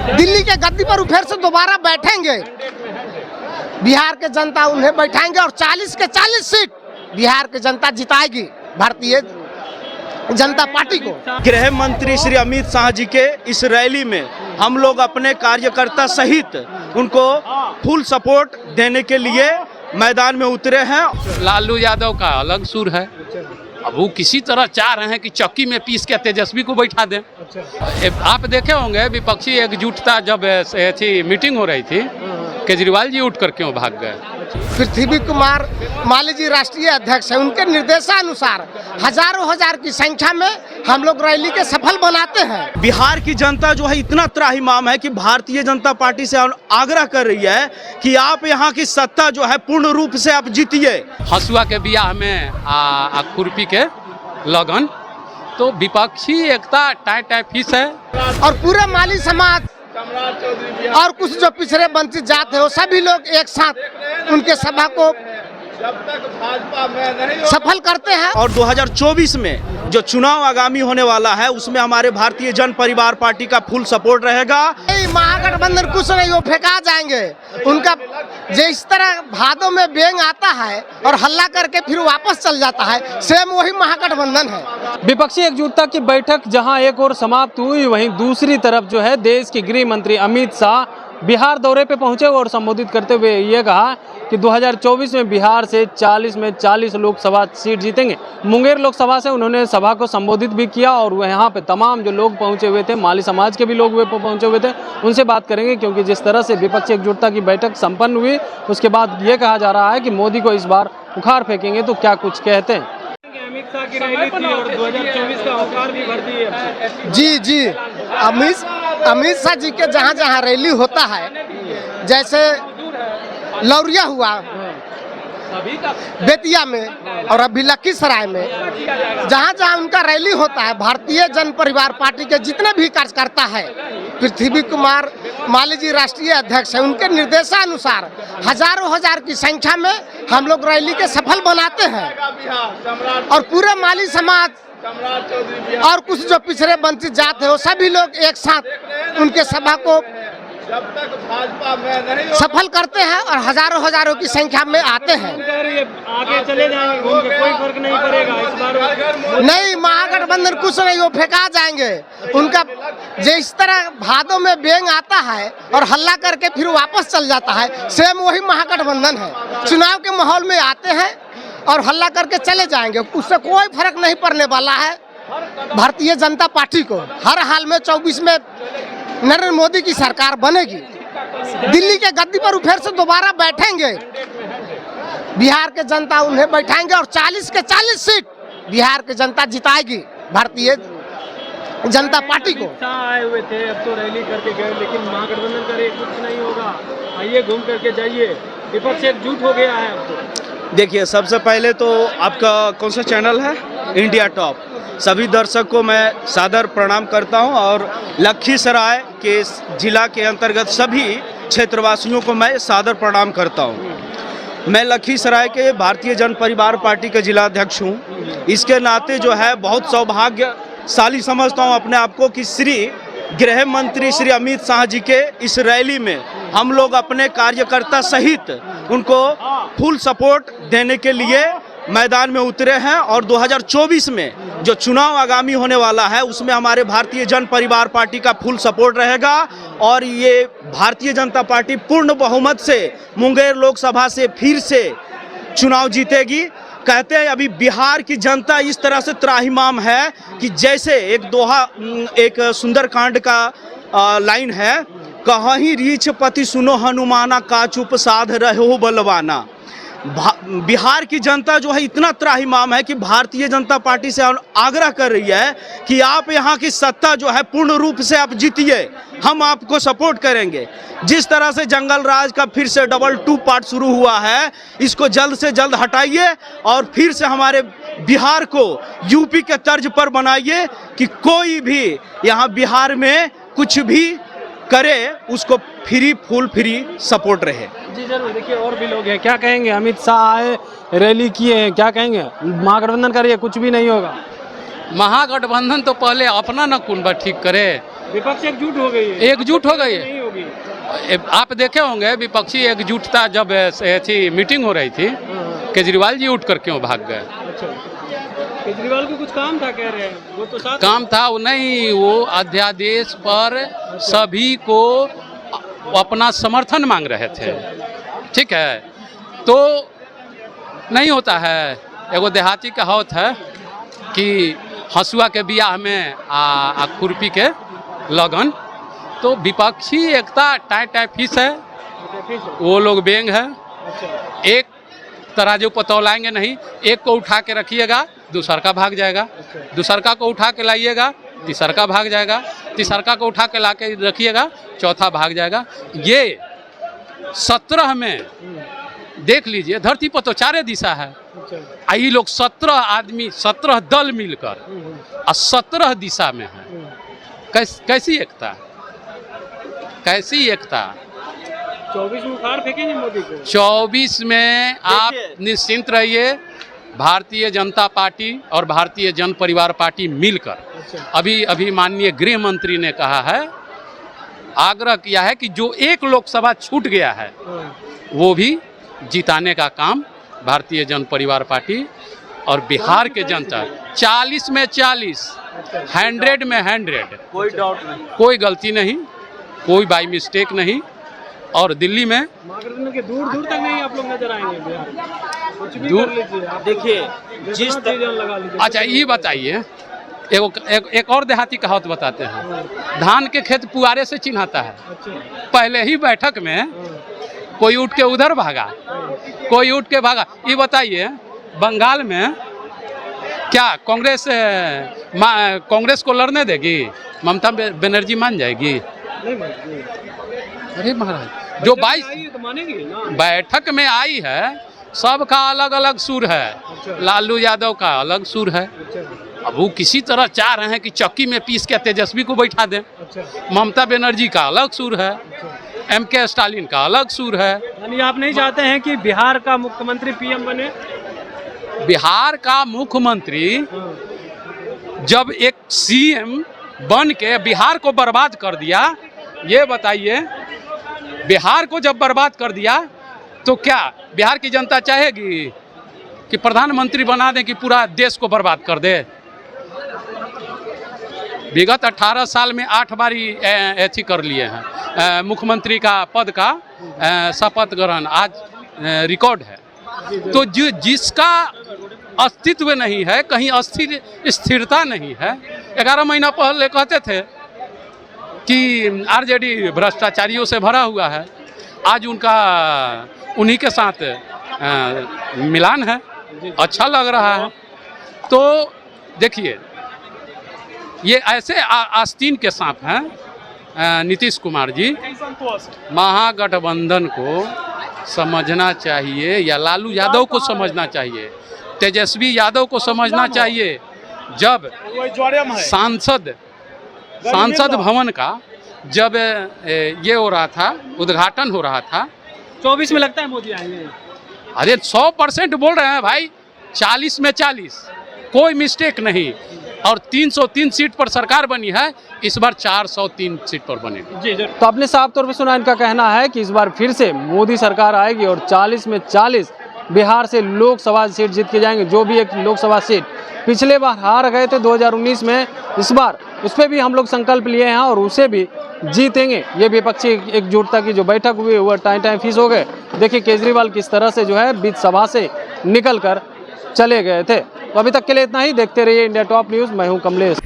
दिल्ली के गद्दी पर फिर से दोबारा बैठेंगे, बिहार के जनता उन्हें बैठाएंगे और 40 के 40 सीट बिहार की जनता जिताएगी भारतीय जनता पार्टी को। गृह मंत्री श्री अमित शाह जी के इस रैली में हम लोग अपने कार्यकर्ता सहित उनको फुल सपोर्ट देने के लिए मैदान में उतरे हैं। लालू यादव का अलग सुर है, अब वो किसी तरह चाह रहे हैं कि चक्की में पीस के तेजस्वी को बैठा दें। आप देखे होंगे विपक्षी एकजुटता जब ऐसी मीटिंग हो रही थी, केजरीवाल जी उठ कर क्यों भाग गए। पृथ्वी कुमार माली जी राष्ट्रीय अध्यक्ष हैं, उनके निर्देशानुसार हजारों हजार की संख्या में हम लोग रैली के सफल बनाते हैं। बिहार की जनता जो है इतना त्राहिमाम है कि भारतीय जनता पार्टी से आग्रह कर रही है कि आप यहाँ की सत्ता जो है पूर्ण रूप से आप जीतिए। हसुआ के बियाह में खुरपी के लगन, तो विपक्षी एकता टाई टाई फीस है। और पूरे माली समाज और कुछ जो पिछड़े वंचित जात है वो सभी लोग एक साथ उनके सभा को सफल करते हैं। और 2024 में जो चुनाव आगामी होने वाला है उसमें हमारे भारतीय जन परिवार पार्टी का फुल सपोर्ट रहेगा। महागठबंधन कुछ नहीं, वो फेंका जाएंगे। उनका जिस तरह भादों में बेंग आता है और हल्ला करके फिर वापस चल जाता है, सेम वही महागठबंधन है। विपक्षी एकजुटता की बैठक जहां एक और समाप्त हुई, वहीं दूसरी तरफ जो है देश के गृह मंत्री अमित शाह बिहार दौरे पे पहुंचे और संबोधित करते हुए ये कहा कि 2024 में बिहार से 40 में 40 लोकसभा सीट जीतेंगे। मुंगेर लोकसभा से उन्होंने सभा को संबोधित भी किया और वह यहाँ पे तमाम जो लोग पहुंचे हुए थे, माली समाज के भी लोग वे पहुंचे हुए थे, उनसे बात करेंगे। क्योंकि जिस तरह से विपक्षी एकजुटता की बैठक संपन्न हुई, उसके बाद ये कहा जा रहा है कि मोदी को इस बार उखाड़ फेंकेंगे। तो क्या कुछ कहते हैं। अमित शाह की रैली थी और 2024 का औकार भी भर दी है। जी अमित शाह जी के जहाँ जहाँ रैली होता है, जैसे लौरिया हुआ, बेतिया में और अभी लखीसराय में, जहाँ जहाँ उनका रैली होता है, भारतीय जन परिवार पार्टी के जितने भी कार्यकर्ता है, पृथ्वी कुमार माली जी राष्ट्रीय अध्यक्ष हैं, उनके निर्देशानुसार हजारों हजार की संख्या में हम लोग रैली के सफल बनाते हैं। और पूरे माली समाज और कुछ जो पिछड़े वंचित जात है वो सभी लोग एक साथ उनके सभा को सफल करते हैं और हजारों हजारों की संख्या में आते हैं। आगे चले जाएंगे, कोई फर्क नहीं पड़ेगा इस बार। नहीं, महागठबंधन कुछ नहीं, वो फेंका जाएंगे। उनका जिस तरह भादों में बेंग आता है और हल्ला करके फिर वापस चल जाता है, सेम वही महागठबंधन है। चुनाव के माहौल में आते हैं और हल्ला करके चले जाएंगे, उससे कोई फर्क नहीं पड़ने वाला है भारतीय जनता पार्टी को। हर हाल में 24 में नरेंद्र मोदी की सरकार बनेगी, दिल्ली के गद्दी पर फिर से दोबारा बैठेंगे, बिहार के जनता उन्हें बैठाएंगे और 40 के 40 सीट बिहार की जनता जिताएगी भारतीय जनता पार्टी को। आए हुए थे, अब तो रैली करके गए, लेकिन महागठबंधन करे कुछ नहीं होगा। आइए घूम करके जाइए, विपक्ष एकजुट हो गया है अब तो। देखिए, सबसे पहले तो आपका कौन सा चैनल है, इंडिया टॉप, सभी दर्शक को मैं सादर प्रणाम करता हूं। और लखीसराय के जिला के अंतर्गत सभी क्षेत्रवासियों को मैं सादर प्रणाम करता हूं। मैं लखीसराय के भारतीय जन परिवार पार्टी के जिला अध्यक्ष हूं। इसके नाते जो है बहुत सौभाग्यशाली समझता हूं अपने आप को कि श्री गृह मंत्री श्री अमित शाह जी के इस रैली में हम लोग अपने कार्यकर्ता सहित उनको फुल सपोर्ट देने के लिए मैदान में उतरे हैं। और 2024 में जो चुनाव आगामी होने वाला है उसमें हमारे भारतीय जन परिवार पार्टी का फुल सपोर्ट रहेगा। और ये भारतीय जनता पार्टी पूर्ण बहुमत से मुंगेर लोकसभा से फिर से चुनाव जीतेगी। कहते हैं अभी बिहार की जनता इस तरह से त्राहिमाम है कि जैसे एक सुंदरकांड का लाइन है, कहीं रीछ पति सुनो हनुमाना, का चुप साध रहो बलवाना। बिहार की जनता जो है इतना त्राहिमाम है कि भारतीय जनता पार्टी से आग्रह कर रही है कि आप यहाँ की सत्ता जो है पूर्ण रूप से आप जीतिए, हम आपको सपोर्ट करेंगे। जिस तरह से जंगल राज का फिर से डबल 2 पार्ट शुरू हुआ है, इसको जल्द से जल्द हटाइए और फिर से हमारे बिहार को यूपी के तर्ज पर बनाइए कि कोई भी यहाँ बिहार में कुछ भी करे उसको फुल फ्री सपोर्ट रहे। जी जरूर। देखिए और भी लोग हैं, क्या कहेंगे। अमित शाह आए, रैली किए हैं, क्या कहेंगे। महागठबंधन करिए, कुछ भी नहीं होगा। महागठबंधन तो पहले अपना न कुनबा ठीक करे, विपक्ष एकजुट हो गई है, एकजुट हो गई है। नहीं होगी। आप देखे होंगे विपक्षी एकजुटता जब ऐसी मीटिंग हो रही थी, केजरीवाल जी उठ कर क्यों भाग गए? अच्छा, केजरीवाल को कुछ काम था कह रहे हैं, वो तो साथ काम था वो नहीं, वो अध्यादेश पर सभी को अपना समर्थन मांग रहे थे, ठीक है। तो नहीं होता है, एगो देहाती कहावत है कि हंसुआ के बियाह में आ खुरपी के लगन। तो विपक्षी एकता टाई टाई फीस है, वो लोग बेंग है। एक तराजू पर तौलाएंगे नहीं, एक को उठा के रखिएगा दूसर का भाग जाएगा, दूसर का को उठा के लाइएगा तीसर का भाग जाएगा, तीसर का को उठा के ला के रखिएगा चौथा भाग जाएगा। ये 17 में देख लीजिए, धरती पर तो 4 दिशा है, ये लोग 17 आदमी 17 दल मिलकर और 17 दिशा में है। कैसी एकता, कैसी एकता? 24 में उखाड़ फेंकेंगे मोदी को। 24 में आप निश्चिंत रहिए, भारतीय जनता पार्टी और भारतीय जन परिवार पार्टी मिलकर अभी माननीय गृह मंत्री ने कहा है, आग्रह किया है कि जो एक लोकसभा छूट गया है वो भी जिताने का काम भारतीय जन परिवार पार्टी और बिहार के जनता 40 में 40, 100 में 100, कोई डाउट नहीं, कोई गलती नहीं, कोई बाई मिस्टेक नहीं। और दिल्ली में महागठबंधन के दूर दूर तक नहीं आप लोग नजर आएंगे बिहार में। कुछ भी दूर- कर लीजिए आप, देखिए जिस लगा लीजिए। अच्छा ये बताइए, एक और देहाती कहावत बताते हैं, धान के खेत पुआरे से चिन्हाता है। अच्छा, पहले ही बैठक में कोई उठ के उधर भागा, कोई उठ के भागा। ये बताइए बंगाल में क्या कांग्रेस को लड़ने देगी? ममता बनर्जी मान जाएगी? नहीं मानेंगे। अरे महाराज, जो 22 आई है तो मानेंगे ना। बैठक में आई है, सबका अलग अलग सुर है। लालू यादव का अलग सुर है। अब वो किसी तरह चाह रहे हैं कि चक्की में पीस के तेजस्वी को बैठा दें। ममता बनर्जी का अलग सुर है, MK स्टालिन का अलग सुर है। यानी आप नहीं चाहते हैं कि बिहार का मुख्यमंत्री PM बने? बिहार का मुख्यमंत्री जब एक CM बन के बिहार को बर्बाद कर दिया, ये बताइए, बिहार को जब बर्बाद कर दिया तो क्या बिहार की जनता चाहेगी कि प्रधानमंत्री बना दें कि पूरा देश को बर्बाद कर दे? विगत 18 साल में 8 बारी ऐसी कर लिए हैं, मुख्यमंत्री का पद का शपथ ग्रहण आज रिकॉर्ड है। तो जिसका अस्तित्व नहीं है, कहीं स्थिरता नहीं है। 11 महीना पहले कहते थे कि RJD भ्रष्टाचारियों से भरा हुआ है, आज उन्हीं के साथ मिलान है, अच्छा लग रहा है। तो देखिए, ये ऐसे आस्तीन के सांप हैं नीतीश कुमार जी। महागठबंधन को समझना चाहिए, या लालू यादव को समझना चाहिए, तेजस्वी यादव को समझना चाहिए। जब सांसद भवन का जब ये हो रहा था, उद्घाटन हो रहा था, 24 में लगता है मोदी आएंगे। अरे 100% बोल रहे हैं भाई, 40 में 40, कोई मिस्टेक नहीं। और 303 सीट पर सरकार बनी है, इस बार 403 सीट पर बनेगी। तो आपने साफ तौर पे सुना, इनका कहना है कि इस बार फिर से मोदी सरकार आएगी और 40 में 40 बिहार से लोकसभा सीट जीत के जाएंगे। जो भी एक लोकसभा सीट पिछले बार हार गए थे 2019 में, इस बार उस पर भी हम लोग संकल्प लिए हैं और उसे भी जीतेंगे। ये विपक्षी एकजुटता की जो बैठक हुई वो टाइम फीस हो गए। देखिए केजरीवाल किस तरह से जो है बीच सभा से निकल कर चले गए थे। तो अभी तक के लिए इतना ही। देखते रहिए इंडिया टॉप न्यूज़। मैं हूँ कमलेश।